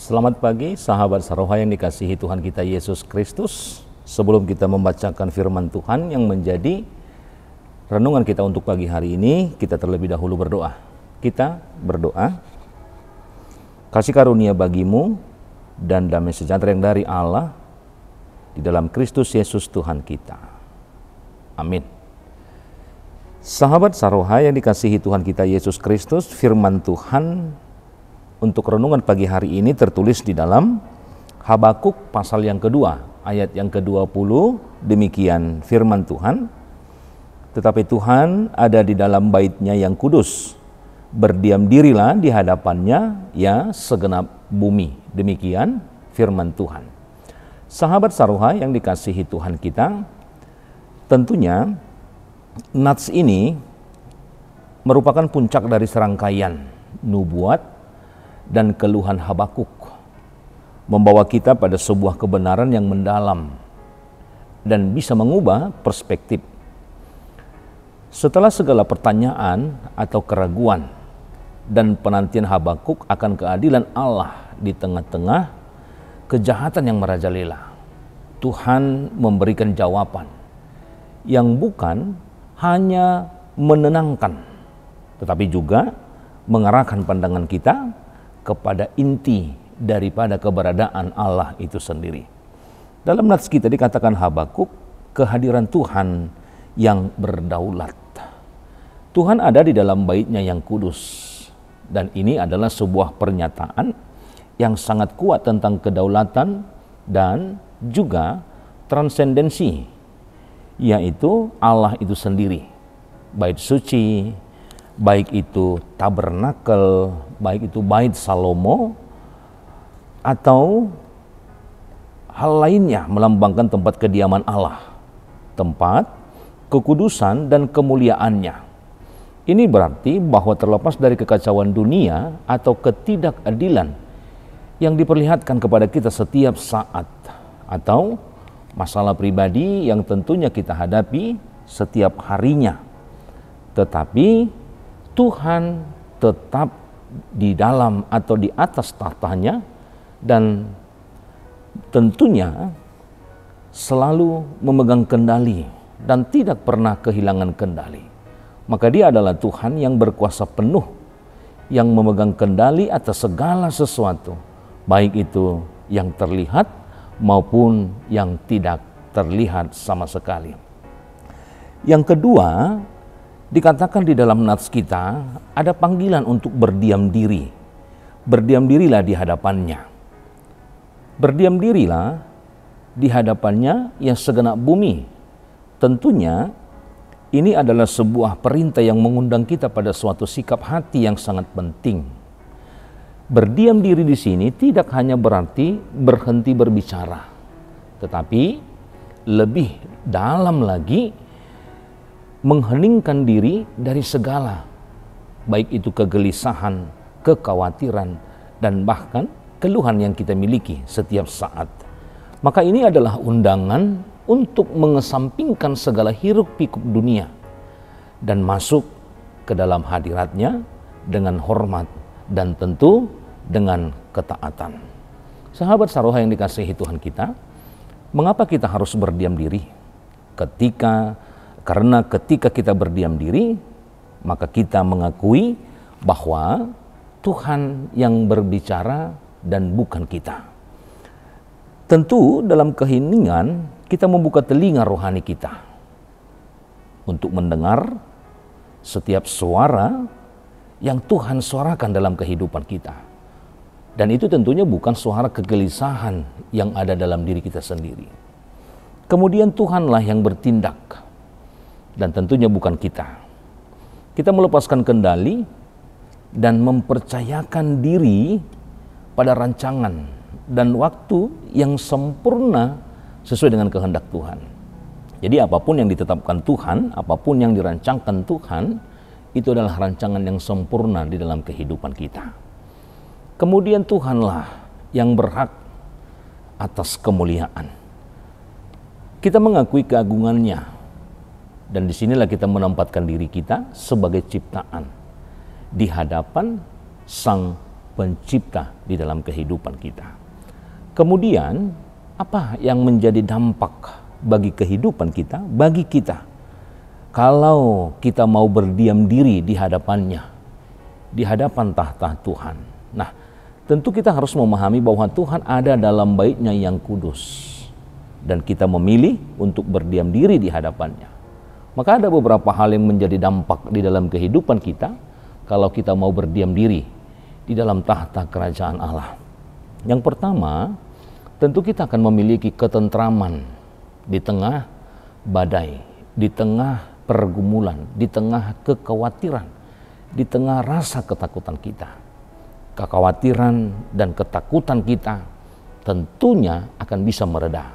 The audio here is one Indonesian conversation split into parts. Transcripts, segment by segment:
Selamat pagi sahabat Saroha yang dikasihi Tuhan kita Yesus Kristus. Sebelum kita membacakan firman Tuhan yang menjadi renungan kita untuk pagi hari ini, kita terlebih dahulu berdoa. Kita berdoa. Kasih karunia bagimu dan damai sejahtera yang dari Allah di dalam Kristus Yesus Tuhan kita. Amin. Sahabat Saroha yang dikasihi Tuhan kita Yesus Kristus, firman Tuhan untuk renungan pagi hari ini tertulis di dalam Habakuk pasal yang kedua, ayat yang ke-20, demikian firman Tuhan. Tetapi Tuhan ada di dalam bait-Nya yang kudus, berdiam dirilah di hadapannya ya segenap bumi. Demikian firman Tuhan. Sahabat Saroha yang dikasihi Tuhan kita, tentunya nats ini merupakan puncak dari serangkaian nubuat dan keluhan Habakuk, membawa kita pada sebuah kebenaran yang mendalam dan bisa mengubah perspektif. Setelah segala pertanyaan atau keraguan dan penantian Habakuk akan keadilan Allah di tengah-tengah kejahatan yang merajalela, Tuhan memberikan jawaban yang bukan hanya menenangkan, tetapi juga mengarahkan pandangan kita kepada inti daripada keberadaan Allah itu sendiri. Dalam nats kita dikatakan Habakuk, kehadiran Tuhan yang berdaulat. Tuhan ada di dalam bait-Nya yang kudus. Dan ini adalah sebuah pernyataan yang sangat kuat tentang kedaulatan dan juga transendensi, yaitu Allah itu sendiri. Bait suci, baik itu tabernakel, baik itu bait Salomo, atau hal lainnya melambangkan tempat kediaman Allah, tempat kekudusan dan kemuliaannya. Ini berarti bahwa terlepas dari kekacauan dunia atau ketidakadilan yang diperlihatkan kepada kita setiap saat, atau masalah pribadi yang tentunya kita hadapi setiap harinya, tetapi Tuhan tetap di dalam atau di atas tahtanya dan tentunya selalu memegang kendali dan tidak pernah kehilangan kendali. Maka Dia adalah Tuhan yang berkuasa penuh, yang memegang kendali atas segala sesuatu, baik itu yang terlihat maupun yang tidak terlihat sama sekali. Yang kedua, dikatakan di dalam nats kita ada panggilan untuk berdiam diri. Berdiam dirilah di hadapannya. Berdiam dirilah di hadapannya yang segenap bumi. Tentunya ini adalah sebuah perintah yang mengundang kita pada suatu sikap hati yang sangat penting. Berdiam diri di sini tidak hanya berarti berhenti berbicara, tetapi lebih dalam lagi mengheningkan diri dari segala, baik itu kegelisahan, kekhawatiran, dan bahkan keluhan yang kita miliki setiap saat. Maka ini adalah undangan untuk mengesampingkan segala hiruk pikuk dunia dan masuk ke dalam hadirat-Nya dengan hormat dan tentu dengan ketaatan. Sahabat Saroha yang dikasihi Tuhan kita, mengapa kita harus berdiam diri? Karena ketika kita berdiam diri, maka kita mengakui bahwa Tuhan yang berbicara dan bukan kita. Tentu dalam keheningan kita membuka telinga rohani kita untuk mendengar setiap suara yang Tuhan suarakan dalam kehidupan kita. Dan itu tentunya bukan suara kegelisahan yang ada dalam diri kita sendiri. Kemudian Tuhanlah yang bertindak. dan tentunya bukan kita. Kita melepaskan kendali dan mempercayakan diri pada rancangan dan waktu yang sempurna sesuai dengan kehendak Tuhan. Jadi apapun yang ditetapkan Tuhan, apapun yang dirancangkan Tuhan, itu adalah rancangan yang sempurna di dalam kehidupan kita. Kemudian Tuhanlah yang berhak atas kemuliaan. Kita mengakui keagungannya, dan disinilah kita menempatkan diri kita sebagai ciptaan di hadapan Sang Pencipta di dalam kehidupan kita. Kemudian, apa yang menjadi dampak bagi kehidupan kita, bagi kita, kalau kita mau berdiam diri di hadapannya, di hadapan tahta Tuhan? Nah, tentu kita harus memahami bahwa Tuhan ada dalam Bait-Nya yang kudus, dan kita memilih untuk berdiam diri di hadapannya. Maka ada beberapa hal yang menjadi dampak di dalam kehidupan kita kalau kita mau berdiam diri di dalam tahta kerajaan Allah. Yang pertama, tentu kita akan memiliki ketentraman di tengah badai, di tengah pergumulan, di tengah kekhawatiran, di tengah rasa ketakutan kita. Kekhawatiran dan ketakutan kita tentunya akan bisa mereda.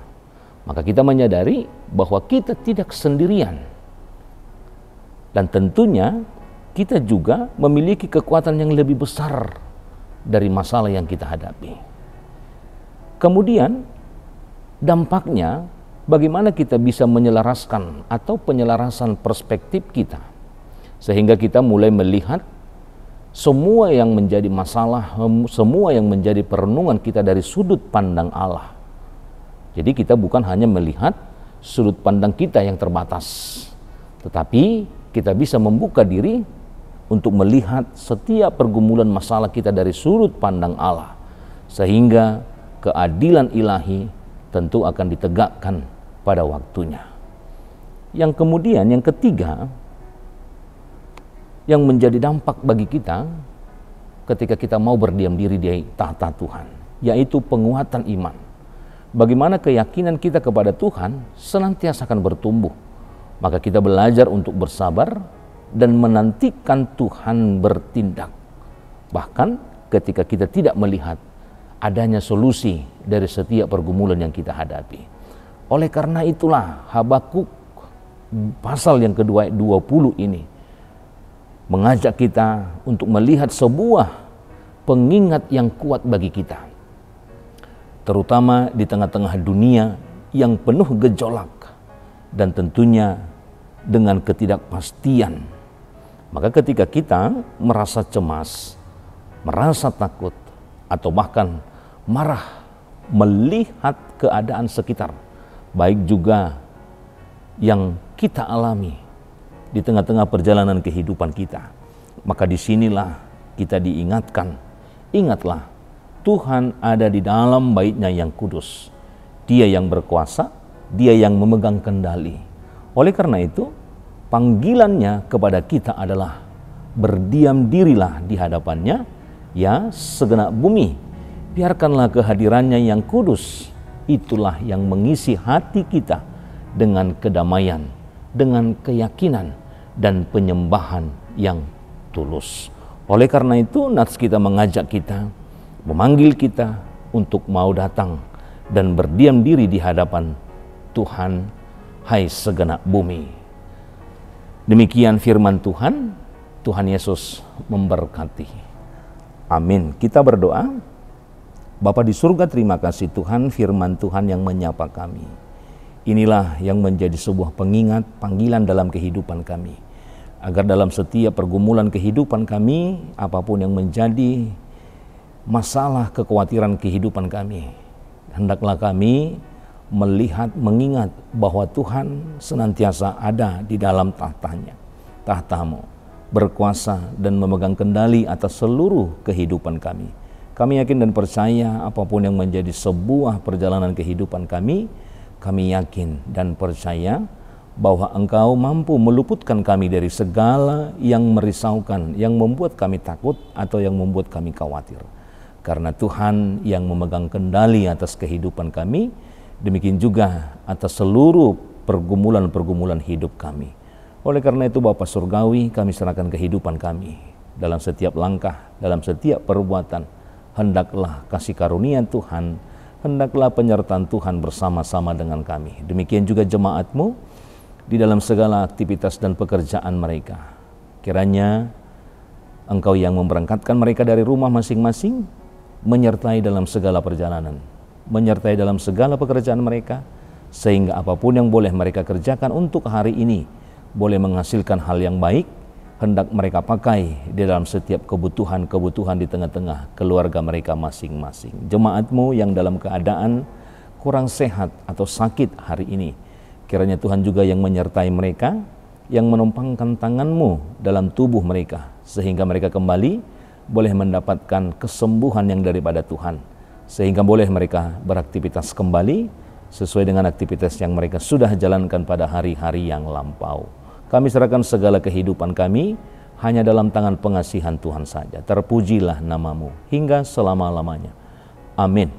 Maka kita menyadari bahwa kita tidak sendirian. Dan tentunya kita juga memiliki kekuatan yang lebih besar dari masalah yang kita hadapi. Kemudian dampaknya bagaimana kita bisa menyelaraskan atau penyelarasan perspektif kita, sehingga kita mulai melihat semua yang menjadi masalah, semua yang menjadi perenungan kita dari sudut pandang Allah. Jadi kita bukan hanya melihat sudut pandang kita yang terbatas, tetapi kita bisa membuka diri untuk melihat setiap pergumulan masalah kita dari sudut pandang Allah, sehingga keadilan ilahi tentu akan ditegakkan pada waktunya. Yang kemudian, yang ketiga, yang menjadi dampak bagi kita ketika kita mau berdiam diri di tahta Tuhan, yaitu penguatan iman. Bagaimana keyakinan kita kepada Tuhan senantiasa akan bertumbuh. Maka kita belajar untuk bersabar dan menantikan Tuhan bertindak. Bahkan ketika kita tidak melihat adanya solusi dari setiap pergumulan yang kita hadapi. Oleh karena itulah Habakuk pasal yang kedua 20 ini mengajak kita untuk melihat sebuah pengingat yang kuat bagi kita. Terutama di tengah-tengah dunia yang penuh gejolak dan tentunya dengan ketidakpastian. Maka ketika kita merasa cemas, merasa takut, atau bahkan marah melihat keadaan sekitar, baik juga yang kita alami di tengah-tengah perjalanan kehidupan kita, maka disinilah kita diingatkan, ingatlah Tuhan ada di dalam Bait-Nya yang kudus. Dia yang berkuasa, Dia yang memegang kendali. Oleh karena itu, panggilannya kepada kita adalah berdiam dirilah di hadapannya, ya segenap bumi. Biarkanlah kehadirannya yang kudus, itulah yang mengisi hati kita dengan kedamaian, dengan keyakinan, dan penyembahan yang tulus. Oleh karena itu, nats kita mengajak kita, memanggil kita untuk mau datang dan berdiam diri di hadapan Tuhan, hai segenap bumi. Demikian firman Tuhan. Tuhan Yesus memberkati. Amin. Kita berdoa. Bapa di surga, terima kasih Tuhan, firman Tuhan yang menyapa kami. Inilah yang menjadi sebuah pengingat, panggilan dalam kehidupan kami. Agar dalam setiap pergumulan kehidupan kami, apapun yang menjadi masalah kekhawatiran kehidupan kami, hendaklah kami melihat, mengingat bahwa Tuhan senantiasa ada di dalam tahtamu, berkuasa dan memegang kendali atas seluruh kehidupan kami. Kami yakin dan percaya apapun yang menjadi sebuah perjalanan kehidupan kami yakin dan percaya bahwa Engkau mampu meluputkan kami dari segala yang merisaukan, yang membuat kami takut atau yang membuat kami khawatir. Karena Tuhan yang memegang kendali atas kehidupan kami, demikian juga atas seluruh pergumulan-pergumulan hidup kami. Oleh karena itu Bapa Surgawi, kami serahkan kehidupan kami dalam setiap langkah, dalam setiap perbuatan. Hendaklah kasih karunia Tuhan, hendaklah penyertaan Tuhan bersama-sama dengan kami. Demikian juga jemaat-Mu di dalam segala aktivitas dan pekerjaan mereka. Kiranya Engkau yang memberangkatkan mereka dari rumah masing-masing, menyertai dalam segala perjalanan, menyertai dalam segala pekerjaan mereka, sehingga apapun yang boleh mereka kerjakan untuk hari ini, boleh menghasilkan hal yang baik, hendak mereka pakai di dalam setiap kebutuhan-kebutuhan di tengah-tengah keluarga mereka masing-masing. Jemaat-Mu yang dalam keadaan kurang sehat atau sakit hari ini, kiranya Tuhan juga yang menyertai mereka, yang menumpangkan tangan-Mu dalam tubuh mereka, sehingga mereka kembali boleh mendapatkan kesembuhan yang daripada Tuhan, sehingga boleh mereka beraktivitas kembali sesuai dengan aktivitas yang mereka sudah jalankan pada hari-hari yang lampau. Kami serahkan segala kehidupan kami hanya dalam tangan pengasihan Tuhan saja. Terpujilah nama-Mu hingga selama-lamanya. Amin.